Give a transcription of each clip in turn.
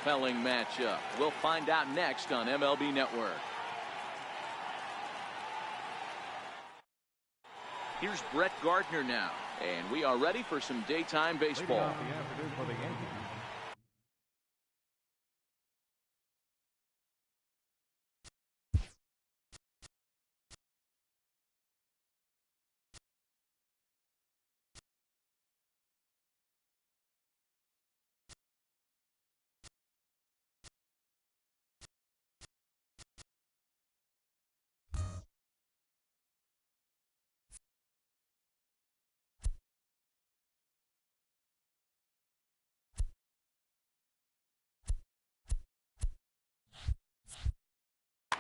compelling matchup. We'll find out next on MLB Network. Here's Brett Gardner now, and we are ready for some daytime baseball.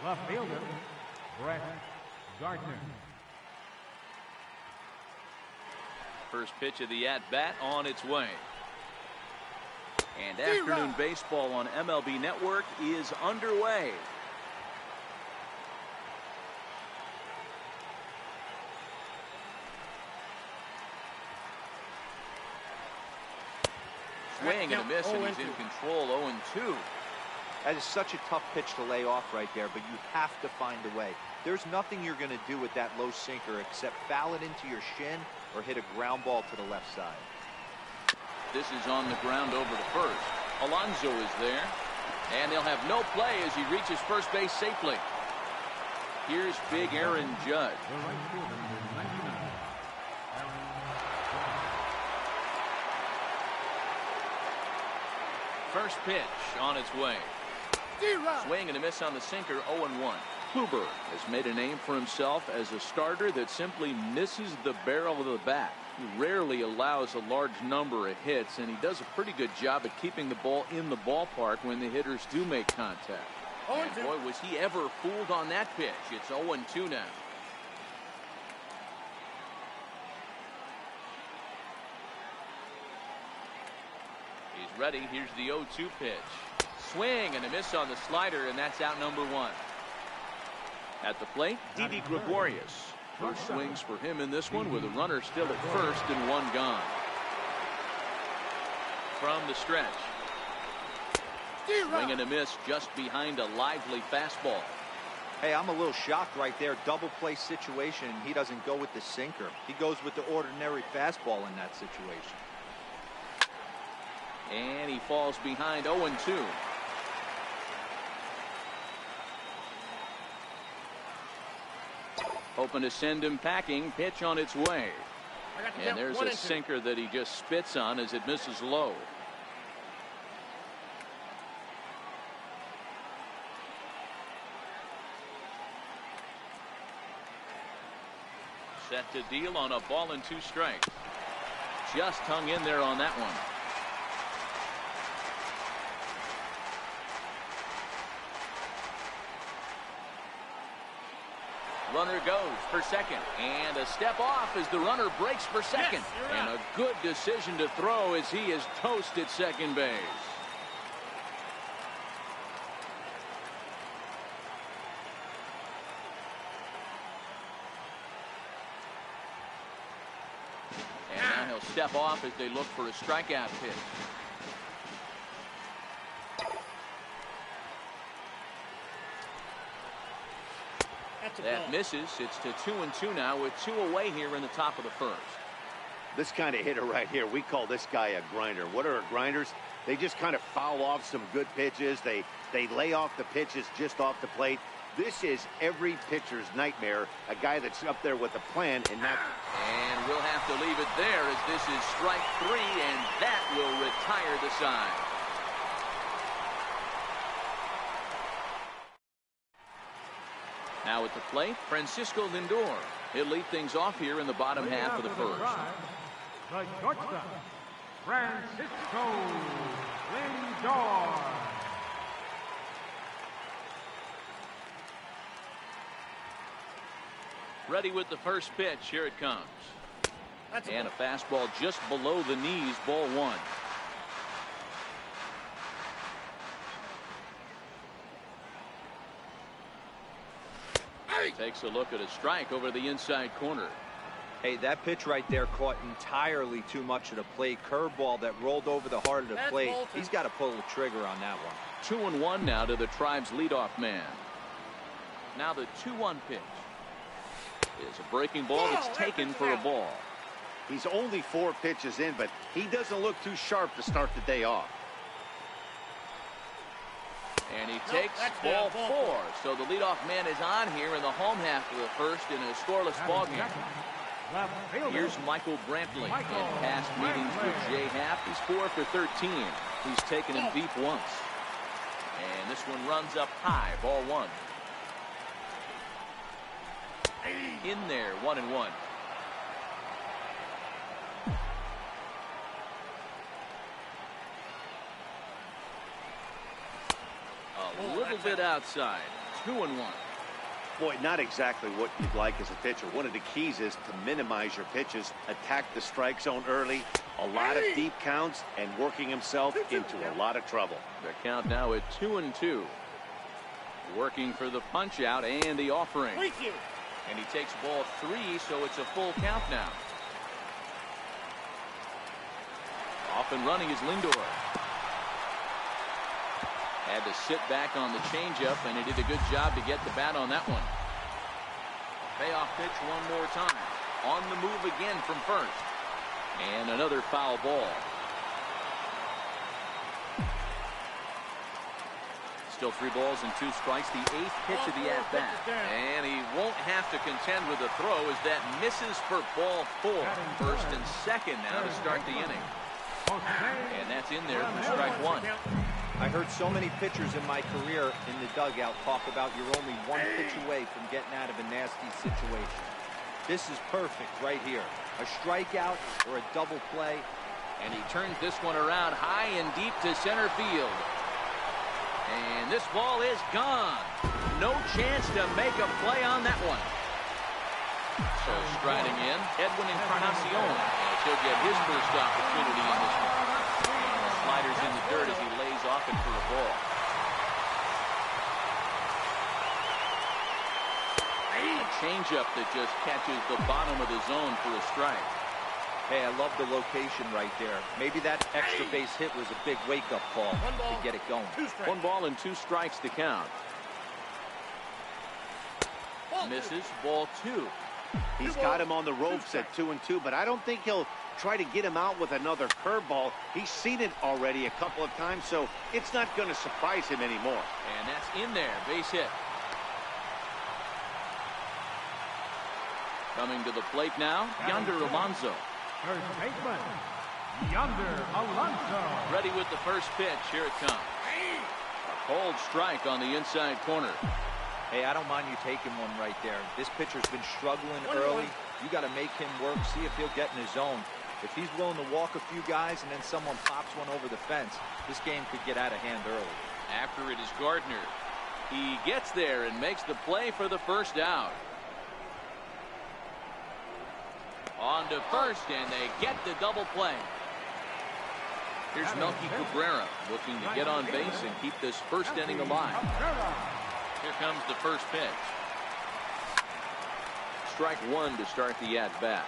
Left fielder, Brett Gardner. First pitch of the at-bat on its way. And afternoon baseball on MLB Network is underway. Swing and a miss, and he's in control. 0-2. That is such a tough pitch to lay off right there, but you have to find a way. There's nothing you're going to do with that low sinker except foul it into your shin or hit a ground ball to the left side. This is on the ground over to first. Alonso is there, and they'll have no play as he reaches first base safely. Here's big Aaron Judge. First pitch on its way. Swing and a miss on the sinker. 0-1. Kluber has made a name for himself as a starter that simply misses the barrel of the bat. He rarely allows a large number of hits, and he does a pretty good job at keeping the ball in the ballpark when the hitters do make contact. And boy, was he ever fooled on that pitch. It's 0-2 now. He's ready. Here's the 0-2 pitch. Swing and a miss on the slider, and that's out number 1. At the plate, Didi Gregorius. First swings for him in this one with a runner still at first and 1 gone. From the stretch. Swing and a miss just behind a lively fastball. Hey, I'm a little shocked right there. Double play situation. He doesn't go with the sinker. He goes with the ordinary fastball in that situation. And he falls behind. 0-2. Hoping to send him packing. Pitch on its way. And there's a sinker that he just spits on as it misses low. Set to deal on a ball and 2 strikes. Just hung in there on that one. Runner goes for second, and a step off as the runner breaks for second. And a good decision to throw as he is toasted second base. And now he'll step off as they look for a strikeout pitch. That misses. It's to 2-2 now with 2 away here in the top of the first. This kind of hitter right here, we call this guy a grinder. What are grinders? They just kind of foul off some good pitches. They lay off the pitches just off the plate. This is every pitcher's nightmare, a guy that's up there with a plan and not. And we'll have to leave it there as this is strike 3, and that will retire the side. Now at the plate, Francisco Lindor. He'll lead things off here in the bottom half of the first. The shortstop, Francisco Lindor. Ready with the first pitch. Here it comes. And a fastball just below the knees, ball 1. Takes a look at a strike over the inside corner. Hey, that pitch right there caught entirely too much of the plate. Curveball that rolled over the heart of the plate. He's got to pull the trigger on that one. 2-1 now to the Tribe's leadoff man. Now the 2-1 pitch is a breaking ball that's taken for a ball. He's only 4 pitches in, but he doesn't look too sharp to start the day off. And he takes ball 4. So the leadoff man is on here in the home half of the first in a scoreless ballgame. Here's Michael Brantley. In past meetings with Jay Happ, he's 4 for 13. He's taken him deep once. And this one runs up high, ball 1. In there, 1-1. A little bit outside, 2-1. Boy, not exactly what you'd like as a pitcher. One of the keys is to minimize your pitches, attack the strike zone early, a lot of deep counts, and working himself into a lot of trouble. The count now at 2-2. Working for the punch out and the offering. And he takes ball 3, so it's a full count now. Off and running is Lindor. Had to sit back on the changeup, and he did a good job to get the bat on that one. Payoff pitch one more time. On the move again from first. And another foul ball. Still 3 balls and 2 strikes. The 8th pitch of the at-bat. And he won't have to contend with a throw as that misses for ball 4. First and second now to start the inning. And that's in there for strike 1. I heard so many pitchers in my career in the dugout talk about you're only 1 pitch away from getting out of a nasty situation. This is perfect right here. A strikeout or a double play. And he turns this one around high and deep to center field. And this ball is gone. No chance to make a play on that one. So striding in, Edwin Encarnacion. He'll get his first opportunity in this one. Sliders in the dirt as he lays off it for a ball. A changeup that just catches the bottom of the zone for a strike. Hey, I love the location right there. Maybe that extra base hit was a big wake-up call to get it going. 1 ball and 2 strikes to count. Misses, ball 2. He's got him on the ropes at 2-2, but I don't think he'll try to get him out with another curveball. He's seen it already a couple of times, so it's not going to surprise him anymore. And that's in there, base hit. Coming to the plate now, Yonder Alonso. First baseman, Yonder Alonso. Ready with the first pitch. Here it comes. A cold strike on the inside corner. Hey, I don't mind you taking one right there. This pitcher's been struggling early. You got to make him work, see if he'll get in his zone. If he's willing to walk a few guys and then someone pops one over the fence, this game could get out of hand early. After it is Gardner. He gets there and makes the play for the first out. On to first, and they get the double play. Here's Melky Cabrera looking to get on base and keep this first inning alive. Here comes the first pitch. Strike 1 to start the at-bat.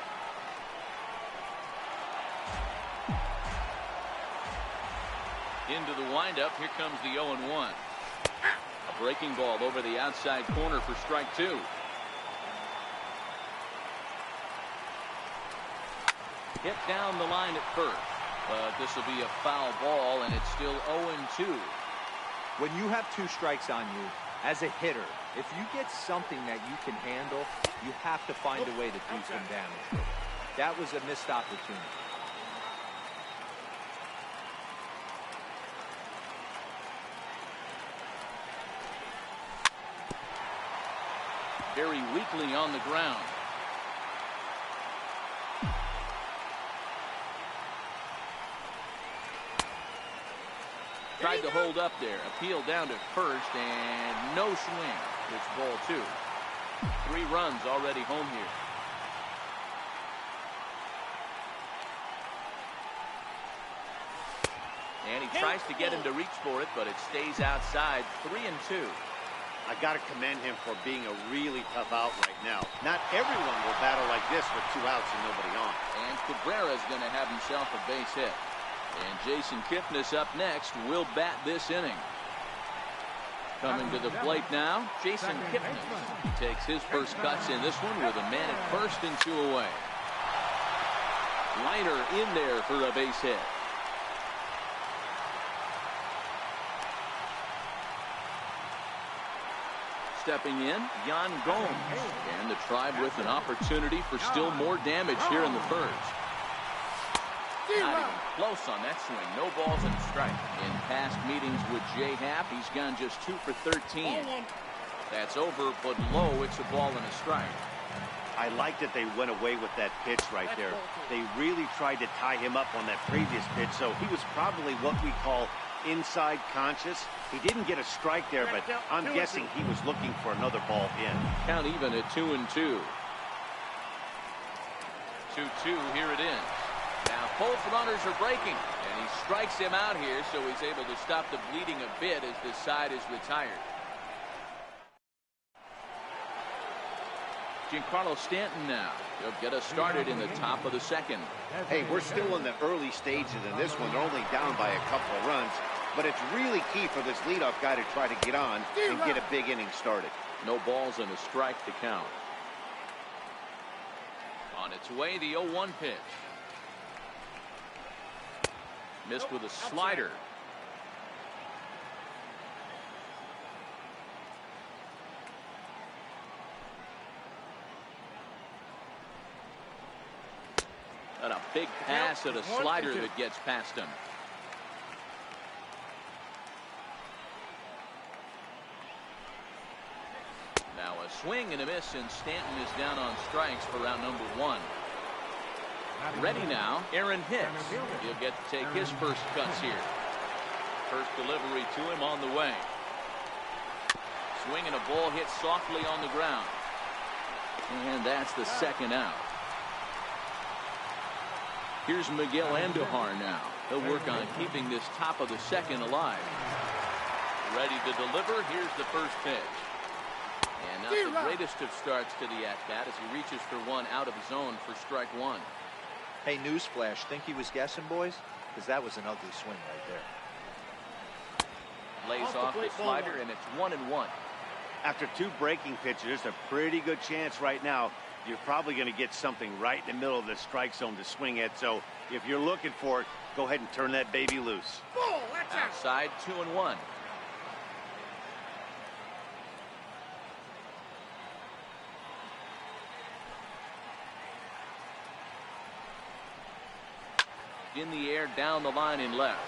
Into the windup. Here comes the 0-1. A breaking ball over the outside corner for strike 2. Hit down the line at first, but this will be a foul ball, and it's still 0-2. When you have 2 strikes on you, as a hitter, if you get something that you can handle, you have to find a way to do some damage. That was a missed opportunity. Very weakly on the ground. Tried to hold up there. Appeal down to first, and no swing. It's ball 2. 3 runs already home here. And he tries to get him to reach for it, but it stays outside. 3-2. I got to commend him for being a really tough out right now. Not everyone will battle like this with 2 outs and nobody on. And Cabrera's going to have himself a base hit. And Jason Kipnis up next will bat this inning. Coming to the plate now, Jason Kipnis. He takes his first cuts in this one with a man at first and 2 away. Liner in there for a base hit. Stepping in, Yan Gomes. And the Tribe with an opportunity for still more damage here in the first. Not even close on that swing. No balls and a strike. In past meetings with Jay Happ, he's gone just 2 for 13. That's over, but low. It's a ball and a strike. I like that they went away with that pitch right there. They really tried to tie him up on that previous pitch, so he was probably what we call inside conscious. He didn't get a strike there, but I'm guessing he was looking for another ball in. Count even at 2-2. 2-2, here it is. Now both runners are breaking, and he strikes him out here, so he's able to stop the bleeding a bit as this side is retired. Giancarlo Stanton now. He'll get us started in the top of the second. Hey, we're still in the early stages in this one. They're only down by a couple of runs, but it's really key for this leadoff guy to try to get on and get a big inning started. No balls and a strike to count. On its way, the 0-1 pitch. Missed with a slider. And a big pass at a slider that gets past him. Now a swing and a miss, and Stanton is down on strikes for round number 1. Ready now, Aaron Hicks. He'll get to take his first cuts here. First delivery to him on the way. Swing and a ball hit softly on the ground. And that's the second out. Here's Miguel Andujar now. He'll work on keeping this top of the second alive. Ready to deliver. Here's the first pitch. And not the greatest of starts to the at-bat as he reaches for one out of zone for strike 1. Hey, newsflash, think he was guessing, boys? Because that was an ugly swing right there. Lays off the slider, and it's 1-1. After 2 breaking pitches, there's a pretty good chance right now you're probably going to get something right in the middle of the strike zone to swing at. So if you're looking for it, go ahead and turn that baby loose. Outside, 2-1. In the air, down the line and left.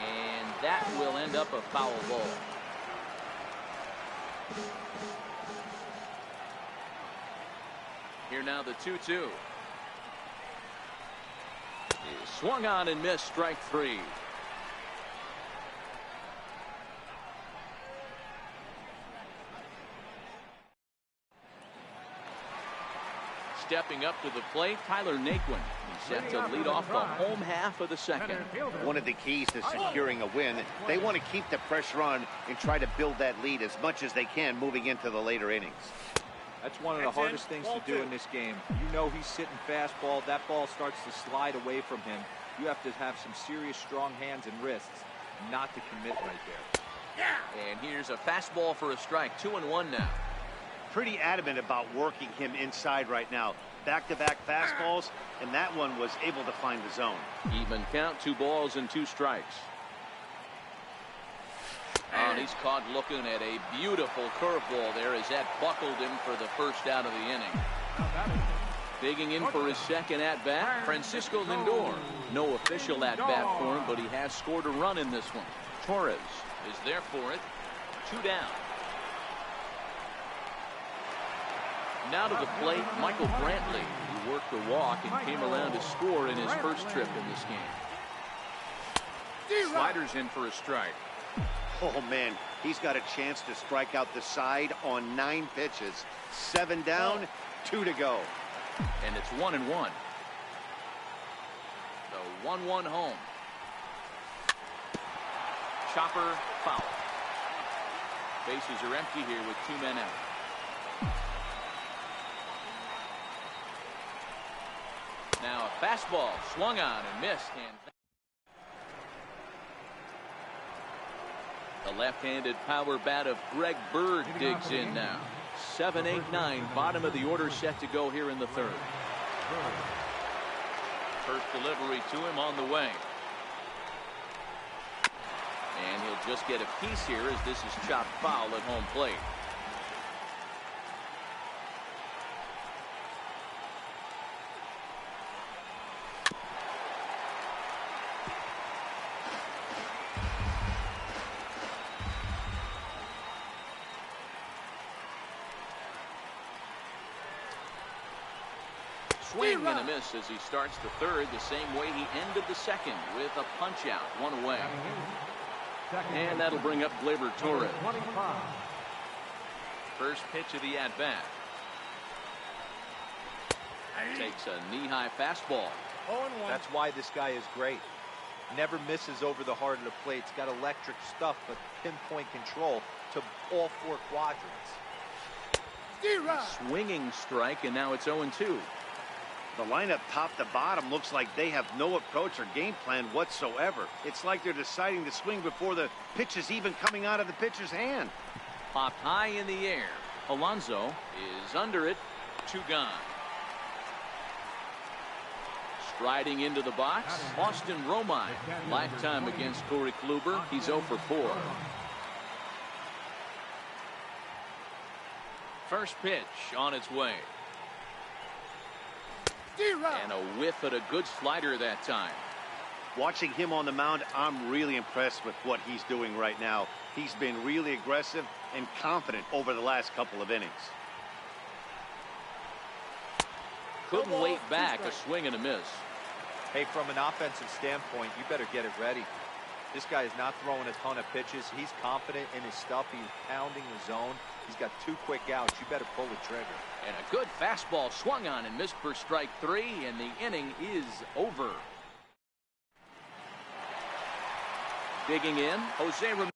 And that will end up a foul ball. Here now the 2-2. He swung on and missed, strike 3. Stepping up to the plate, Tyler Naquin. He's set to lead off the home half of the second. One of the keys to securing a win, they want to keep the pressure on and try to build that lead as much as they can moving into the later innings. That's one of the hardest things to do in this game. You know he's sitting fastball. That ball starts to slide away from him. You have to have some serious strong hands and wrists not to commit right there. And here's a fastball for a strike. 2-1 now. Pretty adamant about working him inside right now. Back-to-back fastballs, and that one was able to find the zone. Even count, 2 balls and 2 strikes. Oh, he's caught looking at a beautiful curveball there as that buckled him for the first out of the inning. Digging in for his second at-bat, Francisco Lindor. No official at-bat for him, but he has scored a run in this one. Torres is there for it. 2 down. Now to the plate, Michael Brantley, who worked the walk and came around to score in his first trip in this game. Sliders in for a strike. Oh, man, he's got a chance to strike out the side on 9 pitches. 7 down, 2 to go. And it's 1-1. The 1-1 home. Chopper foul. Bases are empty here with 2 men out. Now a fastball swung on and missed. And the left-handed power bat of Greg Bird digs in now. 7, 8, 9, bottom of the order set to go here in the third. First delivery to him on the way. And he'll just get a piece here as this is chopped foul at home plate. Swing and a miss as he starts the third the same way he ended the second with a punch out, 1 away. And that'll bring up Gleyber Torres. First pitch of the at-bat. Takes a knee-high fastball. That's why this guy is great. Never misses over the heart of the plate. It's got electric stuff, but pinpoint control to all 4 quadrants. Swinging strike, and now it's 0-2. The lineup top to bottom looks like they have no approach or game plan whatsoever. It's like they're deciding to swing before the pitch is even coming out of the pitcher's hand. Popped high in the air. Alonso is under it. 2 gone. Striding into the box, Austin Romine. Lifetime against Corey Kluber. He's 0 for 4. First pitch on its way. And a whiff at a good slider that time. Watching him on the mound, I'm really impressed with what he's doing right now. He's been really aggressive and confident over the last couple of innings. Couldn't wait back. A swing and a miss. Hey, from an offensive standpoint, you better get it ready. This guy is not throwing a ton of pitches. He's confident in his stuff. He's pounding the zone. He's got 2 quick outs. You better pull the trigger. And a good fastball swung on and missed for strike 3, and the inning is over. Digging in, Jose Ramirez.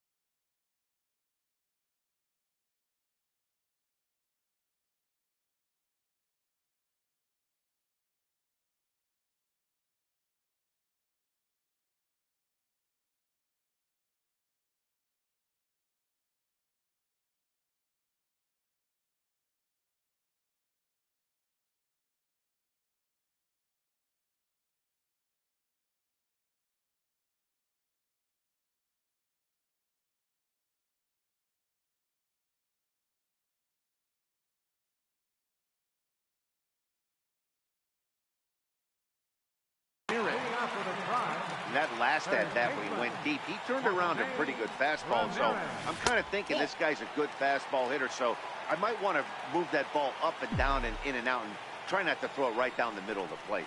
That last at-bat when he went deep, he turned around a pretty good fastball. So I'm kind of thinking this guy's a good fastball hitter. So I might want to move that ball up and down and in and out and try not to throw it right down the middle of the plate.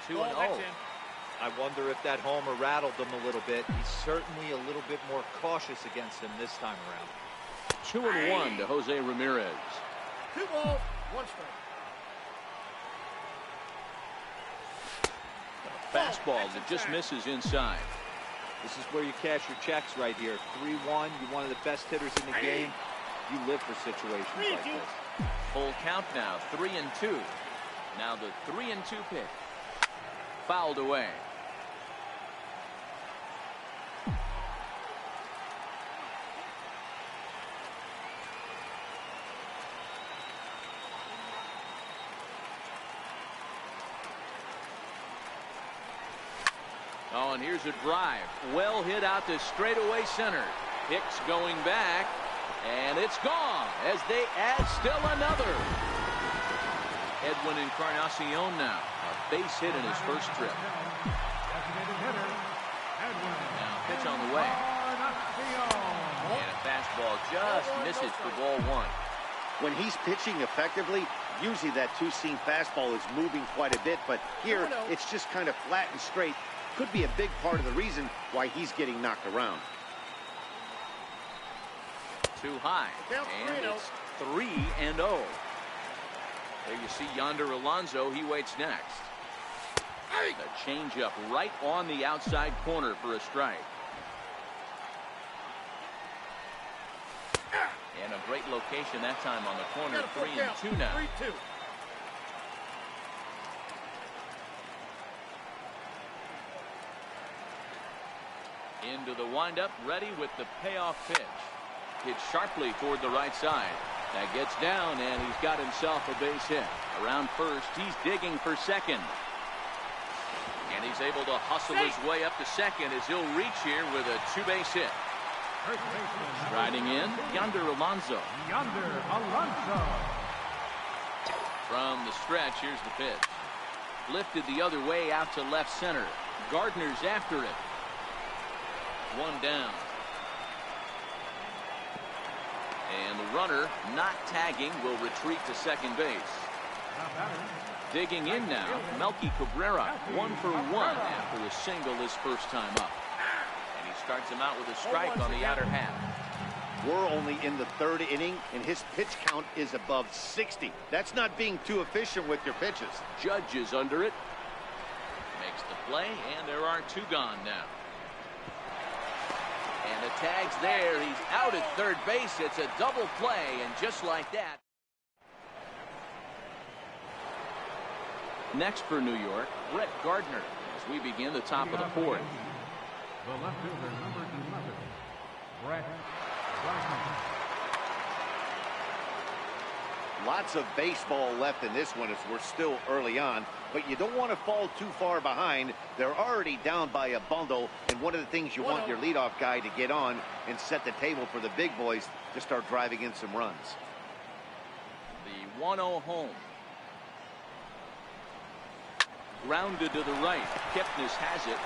2-0. I wonder if that homer rattled him a little bit. He's certainly a little bit more cautious against him this time around. 2-1 to Jose Ramirez. 2 balls, 1 strike. Fastball that just misses inside. This is where you cash your checks right here. 3-1. You're one of the best hitters in the game. You live for situations like this. Full count now, 3-2. Now the 3-2 pitch. Fouled away. Oh, and here's a drive. Well hit out to straightaway center. Hicks going back, and it's gone as they add still another. Edwin Encarnacion now. A base hit in his first trip. Now pitch on the way. And a fastball just misses for ball 1. When he's pitching effectively, usually that 2-seam fastball is moving quite a bit, but here it's just kind of flat and straight. Could be a big part of the reason why he's getting knocked around. Too high, and it's 3-0. There you see yonder Alonso. He waits next. A changeup right on the outside corner for a strike. And a great location that time on the corner. 3-2 now. 3-2. Into the windup, ready with the payoff pitch. Hit sharply toward the right side. That gets down, and he's got himself a base hit. Around first, he's digging for second. And he's able to hustle his way up to second as he'll reach here with a two-base hit. Striding in, Yonder Alonso. From the stretch, here's the pitch. Lifted the other way out to left center. Gardner's after it. One down. And the runner, not tagging, will retreat to second base. Digging in now, Melky Cabrera, 1 for 1 after a single his first time up. And he starts him out with a strike on the outer half. We're only in the third inning, and his pitch count is above 60. That's not being too efficient with your pitches. Judge is under it. Makes the play, and there are two gone now. And the tag's there. He's out at third base. It's a double play, and just like that. Next for New York, Brett Gardner, as we begin the top of the fourth. The left fielder, number 11, Brett Gardner. Lots of baseball left in this one as we're still early on, but you don't want to fall too far behind. They're already down by a bundle, and one of the things you want your leadoff guy to get on and set the table for the big boys to start driving in some runs. The 1-0 home. Grounded to the right. Kipnis has it.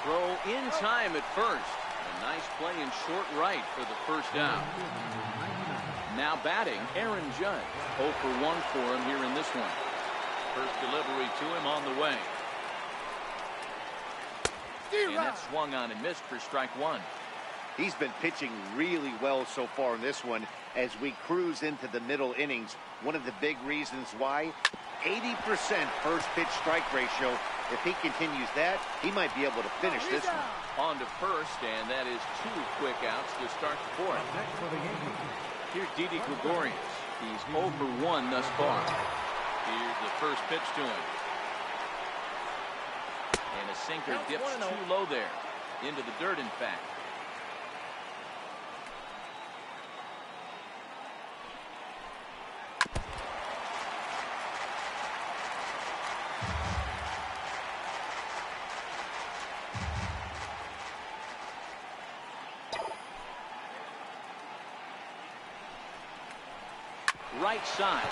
Throw in time at first. A nice play in short right for the first down. Now batting, Aaron Judge. 0 for 1 for him here in this one. First delivery to him on the way. And that swung on and missed for strike one. He's been pitching really well so far in this one as we cruise into the middle innings. One of the big reasons why, 80% first pitch strike ratio. If he continues that, he might be able to finish this one. On to first, and that is 2 quick outs to start the fourth. Here's Didi Gregorius. He's 0 for 1 thus far. Here's the first pitch to him. And a sinker dips too low there. Into the dirt, in fact. Right side.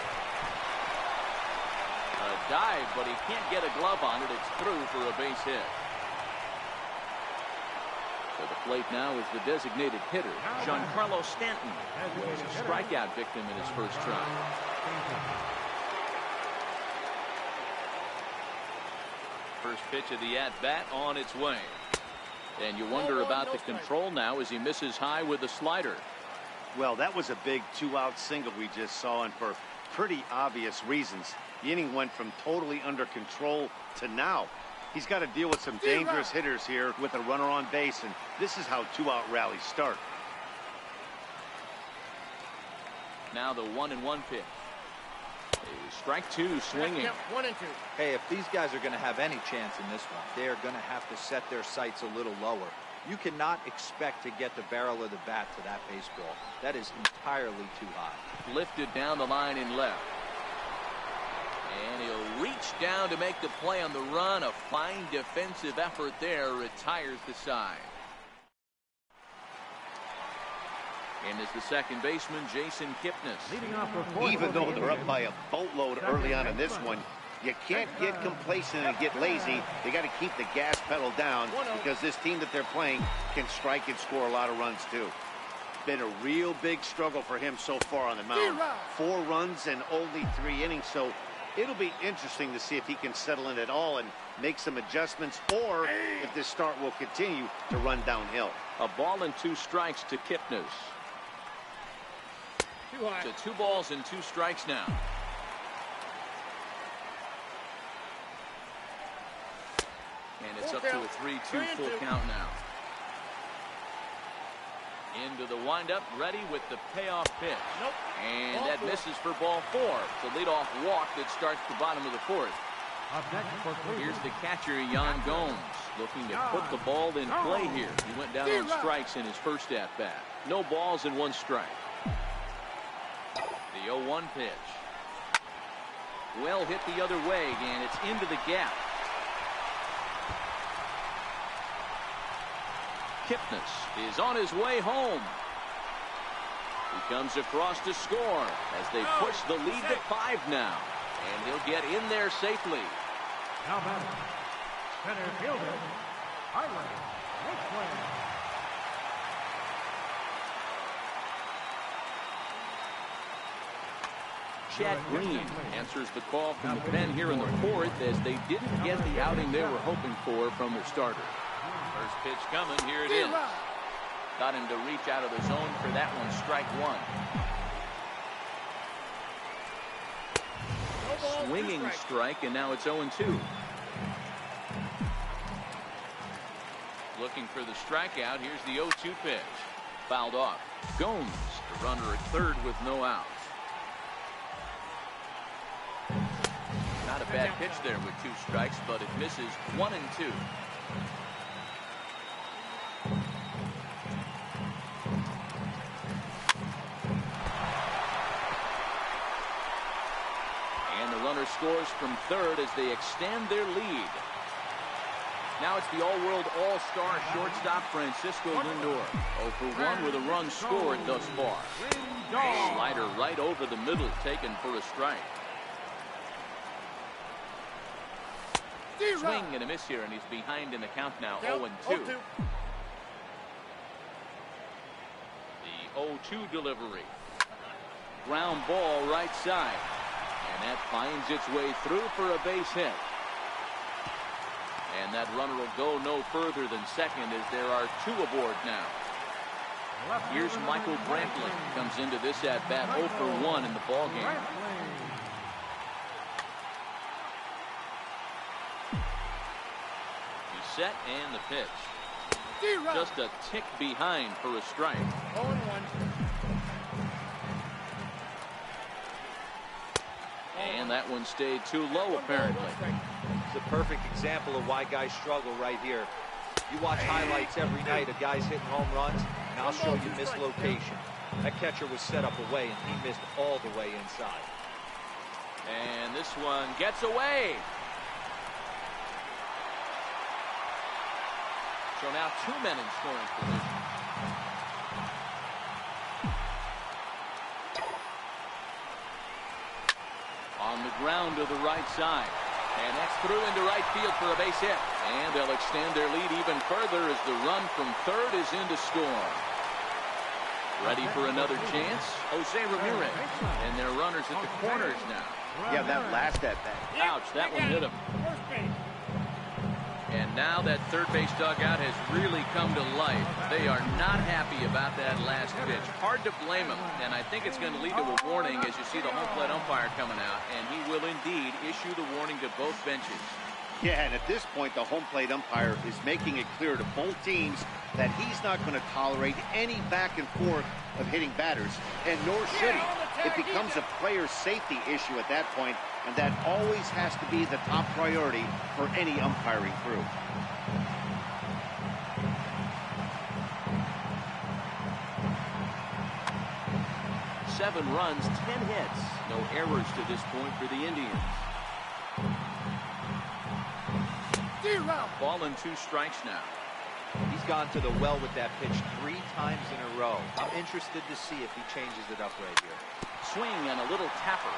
A dive, but he can't get a glove on it. It's through for a base hit. To the plate now is the designated hitter, Giancarlo Stanton, who was a strikeout victim in his first try. First pitch of the at-bat on its way. And you wonder about the control now as he misses high with the slider. Well, that was a big 2-out single we just saw, and for pretty obvious reasons. The inning went from totally under control to now. He's got to deal with some dangerous hitters here with a runner on base, and this is how 2-out rallies start. Now the 1-1 pitch. Strike 2 swinging. 1-2. Hey, if these guys are going to have any chance in this one, they're going to have to set their sights a little lower. You cannot expect to get the barrel of the bat to that baseball. That is entirely too high. Lifted down the line in left. And he'll reach down to make the play on the run. A fine defensive effort there. Retires the side. And is the second baseman, Jason Kipnis. Even though they're up by a boatload early on in this one, you can't get complacent and get lazy. You got to keep the gas pedal down because this team that they're playing can strike and score a lot of runs too. Been a real big struggle for him so far on the mound. 4 runs and only 3 innings, so it'll be interesting to see if he can settle in at all and make some adjustments, or if this start will continue to run downhill. A ball and 2 strikes to Kipnis. To 2 balls and 2 strikes now. And it's up to a 3-2 full count now. Into the windup, ready with the payoff pitch. Nope. And Ball that four. misses for ball 4. It's a leadoff walk that starts the bottom of the 4th. Up next for Cleveland. Here's the catcher, Jan Gomes, looking to put the ball in play here. He went down on strikes in his first at-bat. No balls and 1 strike. The 0-1 pitch. Well hit the other way, and it's into the gap. Kipnis is on his way home. He comes across to score as they push the lead to 5 now. And he'll get in there safely. Now batting, center fielder, Highway, Raceway. Chad Green answers the call from the pen here in the 4th as they didn't get the outing they were hoping for from their starter. First pitch coming, here it is. Got him to reach out of the zone for that one, strike 1. Swinging strike, and now it's 0-2. Looking for the strikeout. Here's the 0-2 pitch. Fouled off. Gomes, the runner at third with no outs. Not a bad pitch there with 2 strikes, but it misses 1 and 2. Runner scores from third as they extend their lead. Now it's the all-world all-star shortstop Francisco Lindor. 0 for 1 with a run scored thus far. Slider right over the middle, taken for a strike. Swing and a miss here, and he's behind in the count now, 0-2. The 0-2 delivery. Ground ball right side. And that finds its way through for a base hit. And that runner will go no further than second as there are 2 aboard now. Here's Michael Brantley. Comes into this at-bat 0 for 1 in the ballgame. He's set and the pitch. Just a tick behind for a strike. 0-1. And that one stayed too low, apparently. It's a perfect example of why guys struggle right here. You watch highlights every night of guys hitting home runs, and I'll show you mislocation. That catcher was set up away, and he missed all the way inside. And this one gets away. So now 2 men in scoring position. On the ground to the right side. And that's through into right field for a base hit. And they'll extend their lead even further as the run from third is in to score. Ready for another chance? Jose Ramirez. And their runners at the corners now. Yeah, that last at-bat. Ouch, that one hit him. And now that third base dugout has really come to life. They are not happy about that last pitch. Hard to blame him. And I think it's going to lead to a warning as you see the home plate umpire coming out. And he will indeed issue the warning to both benches. Yeah, and at this point, the home plate umpire is making it clear to both teams that he's not going to tolerate any back and forth of hitting batters, and nor should he. It becomes a player safety issue at that point, and that always has to be the top priority for any umpiring crew. Seven runs, 10 hits. No errors to this point for the Indians. Ball and 2 strikes now. He's gone to the well with that pitch 3 times in a row. I'm interested to see if he changes it up right here. Swing and a little tapper.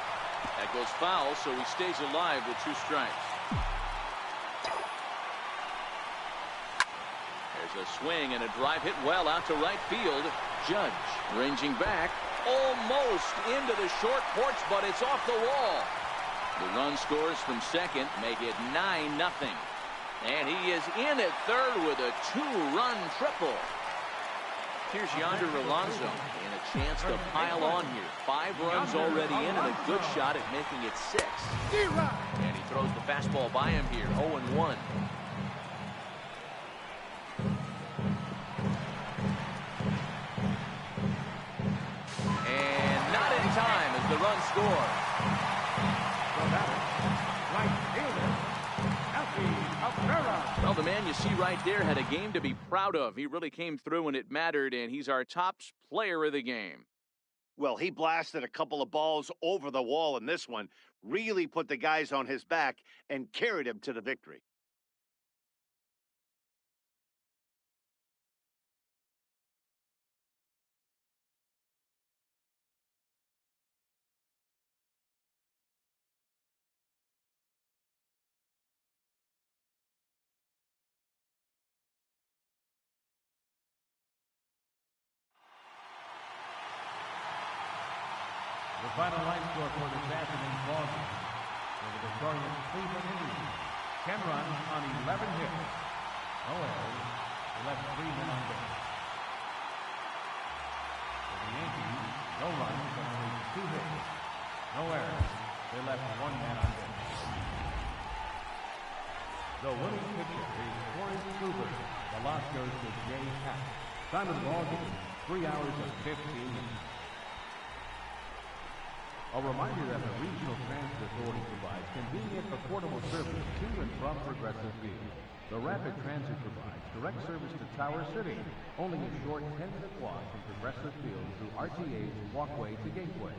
That goes foul, so he stays alive with 2 strikes. There's a swing and a drive hit well out to right field. Judge ranging back. Almost into the short porch, but it's off the wall. The run scores from second, make it 9-0. And he is in at third with a 2-run triple. Here's Yonder Alonso and a chance to pile on here. 5 runs already in and a good shot at making it 6. And he throws the fastball by him here, 0-1. the man you see right there had a game to be proud of. He really came through when it mattered, and he's our top player of the game. Well, he blasted a couple of balls over the wall in this one, really put the guys on his back and carried him to the victory. The final line score for this afternoon's ball game. For the victorious Cleveland Indians, 10 runs on 11 hits. No errors. They left 3 men on base. For the Yankees, no runs and only 2 hits. No errors. They left 1 man on base. The winning pitcher is Corey Kluber. The loss goes to Jay Happ. Time of the ball game, 3 hours and 15 minutes. A reminder that the Regional Transit Authority provides convenient, affordable service to and from Progressive Field. The Rapid Transit provides direct service to Tower City, only a short 10-minute walk from Progressive Field through RTA's Walkway to Gateway.